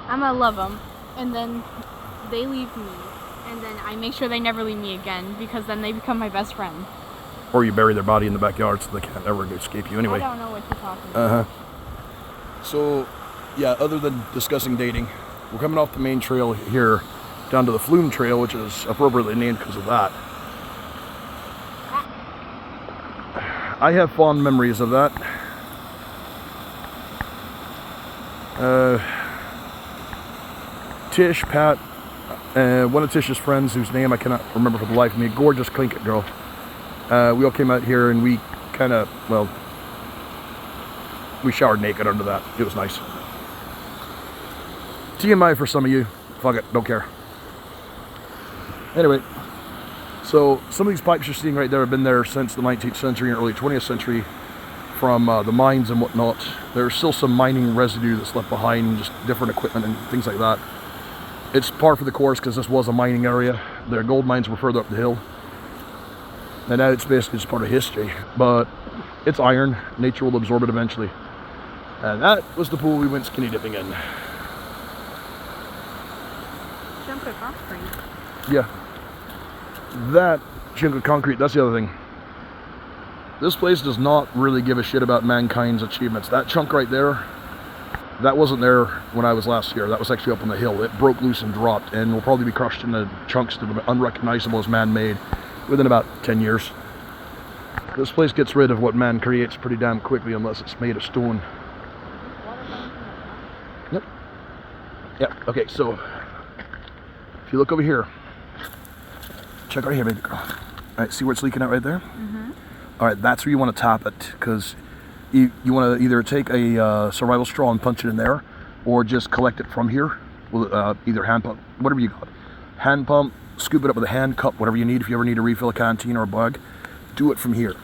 I'm gonna love them, and then they leave me, and then I make sure they never leave me again, because then they become my best friend. Or you bury their body in the backyard so they can't ever escape you anyway. I don't know what you're talking about. So, yeah, other than discussing dating, we're coming off the main trail here down to the Flume Trail, which is appropriately named because of that. I have fond memories of that. Tish, Pat, one of Tish's friends, whose name I cannot remember for the life of me, gorgeous Clinket girl. We all came out here and we kind of, well, we showered naked under that. It was nice. TMI for some of you. Fuck it, don't care. Anyway, so some of these pipes you're seeing right there have been there since the 19th century and early 20th century from the mines and whatnot. There's still some mining residue that's left behind, just different equipment and things like that. It's par for the course because this was a mining area. Their gold mines were further up the hill. And now it's basically just part of history. But it's iron. Nature will absorb it eventually. And that was the pool we went skinny dipping in. Jump at concrete. Yeah. That chunk of concrete, that's the other thing. This place does not really give a shit about mankind's achievements. That chunk right there, that wasn't there when I was last here. That was actually up on the hill. It broke loose and dropped and will probably be crushed into chunks that are unrecognizable as man-made within about 10 years. This place gets rid of what man creates pretty damn quickly unless it's made of stone. Yep. Yep. Okay, so if you look over here, check right here, baby girl. All right, see where it's leaking out right there? Mm-hmm. All right, that's where you want to tap it, because you want to either take a survival straw and punch it in there, or just collect it from here with either hand pump, whatever you got. Hand pump, scoop it up with a hand cup, whatever you need. If you ever need to refill a canteen or a bug, do it from here,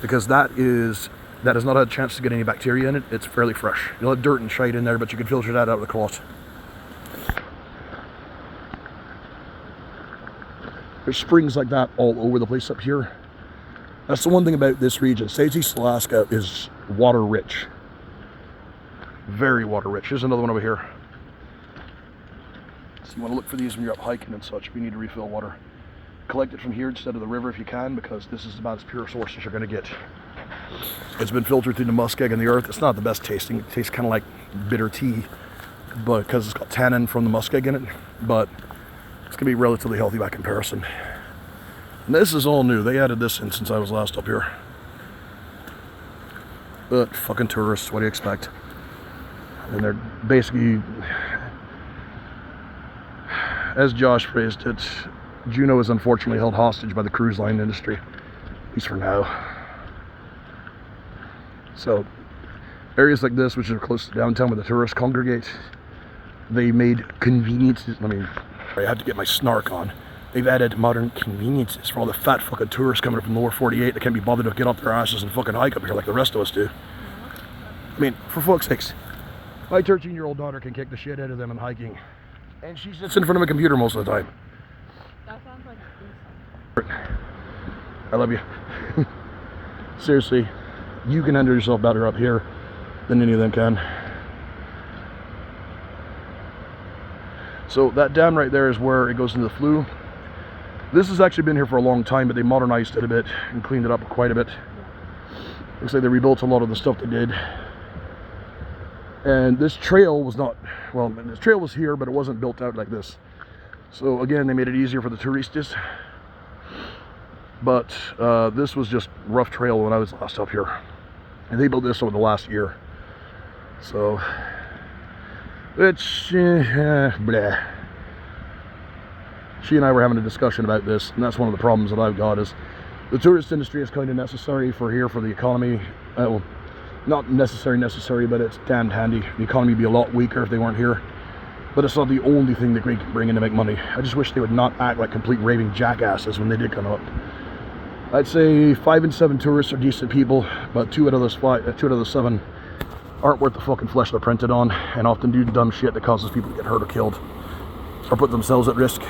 because that has not had a chance to get any bacteria in it. It's fairly fresh. You'll have dirt and shite in there, but you can filter that out of the cloth. There's springs like that all over the place up here. That's the one thing about this region. Southeast Alaska is water rich. Very water rich. Here's another one over here. So you want to look for these when you're up hiking and such if you need to refill water. Collect it from here instead of the river if you can, because this is about as pure a source as you're going to get. It's been filtered through the muskeg and the earth. It's not the best tasting. It tastes kind of like bitter tea, but because it's got tannin from the muskeg in it, but it's going to be relatively healthy by comparison. And this is all new. They added this in since I was last up here. But fucking tourists, what do you expect? And they're basically, as Josh phrased it, Juneau is unfortunately held hostage by the cruise line industry, at least for now. So, areas like this, which are close to downtown where the tourists congregate, they made conveniences. I have to get my snark on. They've added modern conveniences for all the fat fucking tourists coming up from the lower 48 that can't be bothered to get off their asses and fucking hike up here like the rest of us do. I mean, for fuck's sakes, my 13-year-old daughter can kick the shit out of them in hiking, and she sits in front of a computer most of the time. That sounds like I love you. Seriously, you can handle yourself better up here than any of them can. So that dam right there is where it goes into the flue. This has actually been here for a long time, but they modernized it a bit and cleaned it up quite a bit. Looks like they rebuilt a lot of the stuff they did. And this trail was not, well, this trail was here, but it wasn't built out like this. So again, they made it easier for the touristas. But this was just rough trail when I was last up here. And they built this over the last year. So, it's, blah. She and I were having a discussion about this, and that's one of the problems that I've got is the tourist industry is kind of necessary for here for the economy. Well, not necessary, but it's damned handy. The economy would be a lot weaker if they weren't here. But it's not the only thing that we can bring in to make money. I just wish they would not act like complete raving jackasses when they did come up. I'd say 5 in 7 tourists are decent people, but 2 out of those 7 aren't worth the fucking flesh they're printed on, and often do dumb shit that causes people to get hurt or killed, or put themselves at risk.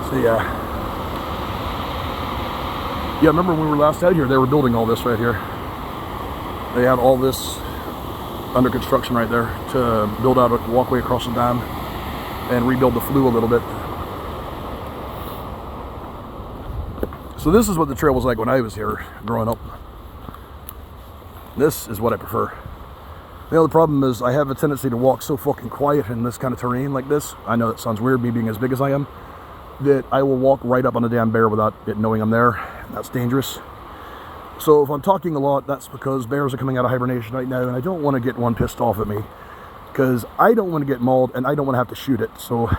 So yeah, remember when we were last out here, they were building all this right here. They had all this under construction right there to build out a walkway across the dam and rebuild the flue a little bit. So this is what the trail was like when I was here growing up. This is what I prefer. The only problem is I have a tendency to walk so fucking quiet in this kind of terrain like this. I know that sounds weird, me being as big as I am, that I will walk right up on a damn bear without it knowing I'm there. That's dangerous. So if I'm talking a lot, that's because bears are coming out of hibernation right now, and I don't want to get one pissed off at me, because I don't want to get mauled and I don't want to have to shoot it. So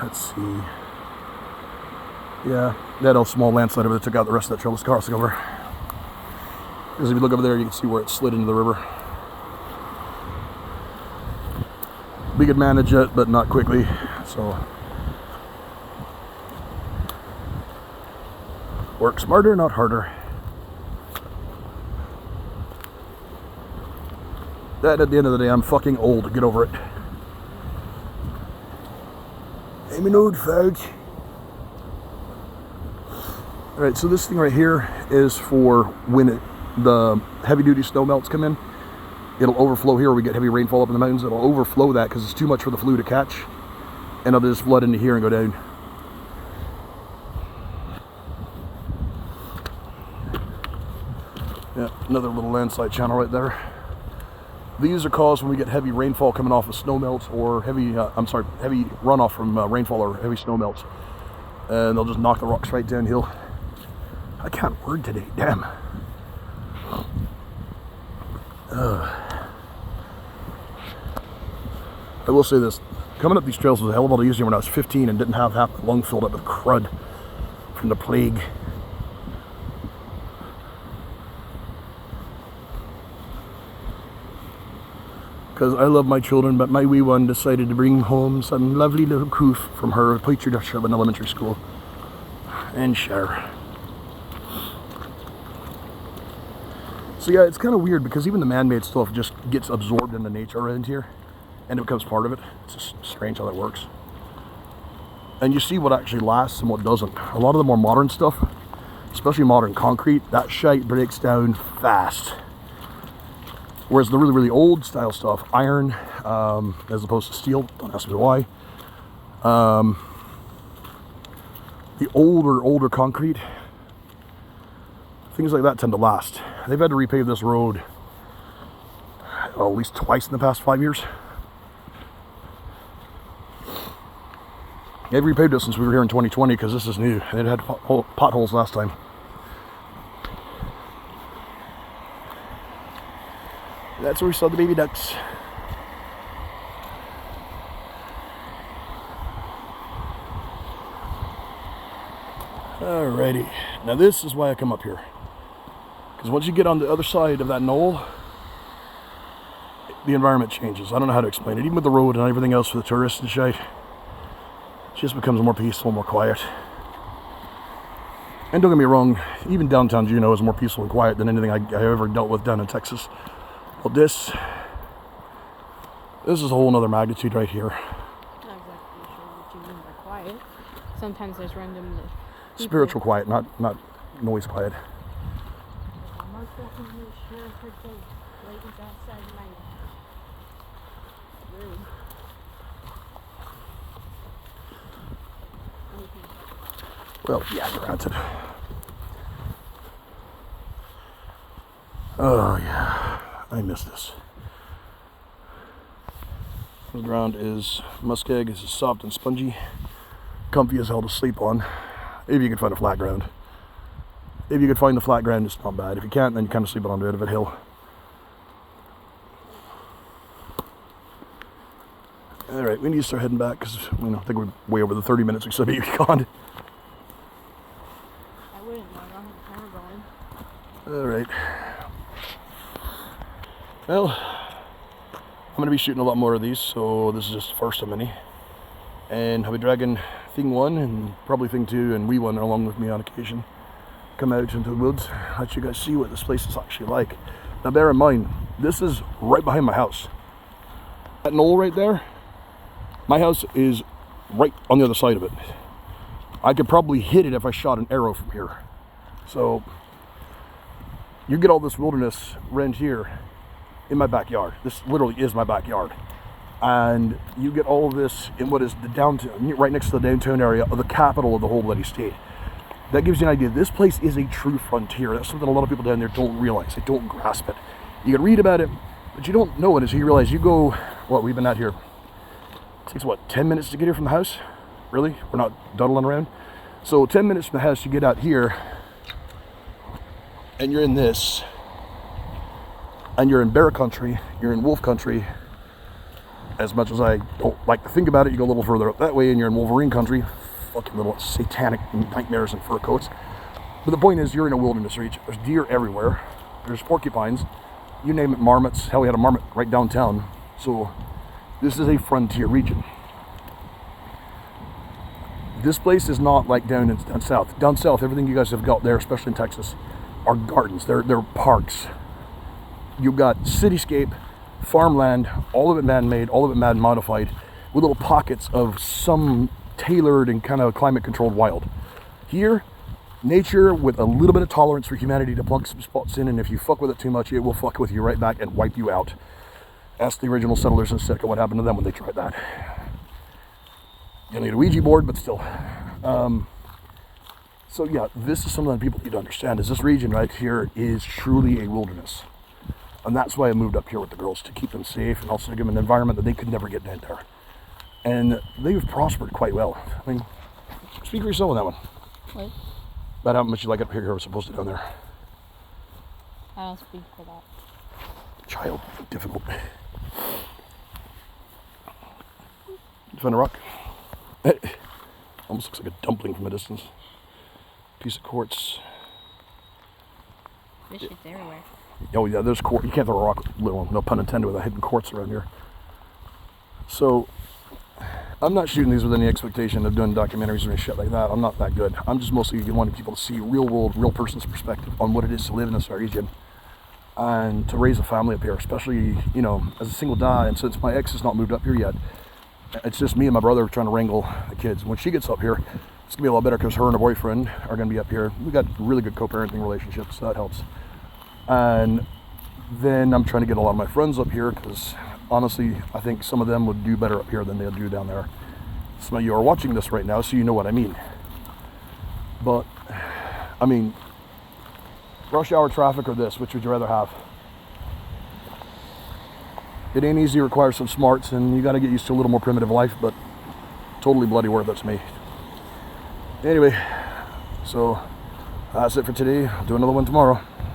let's see. Yeah, that old small landslide over there took out the rest of that trail. Let's cross over. Because if you look over there, you can see where it slid into the river. We could manage it, but not quickly. So work smarter, not harder. That, at the end of the day, I'm fucking old. Get over it. I'm an old fag. Alright, so this thing right here is for when the heavy duty snow melts come in. It'll overflow here. We get heavy rainfall up in the mountains. It'll overflow that because it's too much for the flue to catch. And it'll just flood into here and go down. Yeah, another little landslide channel right there. These are caused when we get heavy rainfall coming off of snow melts, or heavy runoff from rainfall or heavy snow melts. And they'll just knock the rocks right downhill. I can't word today, damn. I will say this, coming up these trails was a hell of a lot easier when I was 15 and didn't have half my lung filled up with crud from the plague. Because I love my children, but my wee one decided to bring home some lovely little coof from her preacher shop in elementary school and share. So yeah, it's kind of weird because even the man-made stuff just gets absorbed into nature around here and it becomes part of it. It's just strange how that works. And you see what actually lasts and what doesn't. A lot of the more modern stuff, especially modern concrete, that shite breaks down fast. Whereas the really, really old style stuff, iron, as opposed to steel, don't ask me why. The older concrete, things like that tend to last. They've had to repave this road at least twice in the past 5 years. They've repaved it since we were here in 2020 because this is new. It had potholes last time. That's where we saw the baby ducks. Alrighty, now this is why I come up here. Because once you get on the other side of that knoll, the environment changes. I don't know how to explain it. Even with the road and everything else for the tourists and shit, it just becomes more peaceful, more quiet. And don't get me wrong, even downtown Juneau is more peaceful and quiet than anything I ever dealt with down in Texas. But this is a whole nother magnitude right here. Not exactly sure what you mean by quiet. Sometimes there's random people. Spiritual quiet, not noise quiet. Well, yeah, granted. Oh yeah, I miss this. The ground is muskeg. It's soft and spongy, comfy as hell to sleep on. If you can find a flat ground. If you can find the flat ground, it's not bad. If you can't, then you kind of sleep on a bit of a hill. All right, we need to start heading back because I think we're way over the 30 minutes we said we'd be gone. I wouldn't know. I don't have the camera going. All right. Well, I'm going to be shooting a lot more of these, so this is just the first of many. And I'll be dragging thing 1 and probably thing 2 and wee 1 along with me on occasion. Come out into the woods, let you guys see what this place is actually like. Now bear in mind, this is right behind my house. That knoll right there, my house is right on the other side of it. I could probably hit it if I shot an arrow from here. So you get all this wilderness range here in my backyard. This literally is my backyard. And you get all of this in what is the downtown, right next to the downtown area of the capital of the whole bloody state. That gives you an idea. This place is a true frontier. That's something a lot of people down there don't realize. They don't grasp it. You can read about it, but you don't know it until you realize you go, what, we've been out here. It takes, what, 10 minutes to get here from the house? Really? We're not dawdling around? So 10 minutes from the house, you get out here, and you're in this, and you're in bear country, you're in wolf country. As much as I don't like to think about it, you go a little further up that way, and you're in Wolverine country. Fucking little satanic nightmares and fur coats. But the point is, you're in a wilderness region. There's deer everywhere. There's porcupines. You name it, marmots. Hell, we had a marmot right downtown. So this is a frontier region. This place is not like down south. Down south, everything you guys have got there, especially in Texas, are gardens. They're parks. You've got cityscape, farmland, all of it man-made, all of it man-modified, with little pockets of some tailored and kind of climate-controlled wild. Here, nature with a little bit of tolerance for humanity to plug some spots in, and if you fuck with it too much, it will fuck with you right back and wipe you out. Ask the original settlers in Sitka what happened to them when they tried that. You need a Ouija board, but still. So yeah, this is something that people need to understand, is this region right here is truly a wilderness. And that's why I moved up here with the girls, to keep them safe and also to give them an environment that they could never get down there. And they've prospered quite well. I mean, speak for yourself on that one. What? About how much you like it up here as opposed to down there. I don't speak for that. Child, difficult. You find a rock? Almost looks like a dumpling from a distance. Piece of quartz. This shit's everywhere. Oh yeah, there's quartz. You can't throw a rock, little, no pun intended, with a hidden quartz around here. So, I'm not shooting these with any expectation of doing documentaries or any shit like that. I'm not that good. I'm just mostly wanting people to see real world, real person's perspective on what it is to live in this region and to raise a family up here, especially, you know, as a single dad. And since my ex has not moved up here yet, it's just me and my brother trying to wrangle the kids. When she gets up here, it's gonna be a lot better because her and her boyfriend are gonna be up here. We got really good co-parenting relationships, so that helps. And then I'm trying to get a lot of my friends up here because honestly, I think some of them would do better up here than they'll do down there. Some of you are watching this right now, so you know what I mean. But, I mean, rush hour traffic or this, which would you rather have? It ain't easy, it requires some smarts, and you got to get used to a little more primitive life, but totally bloody worth it to me. Anyway, so that's it for today. I'll do another one tomorrow.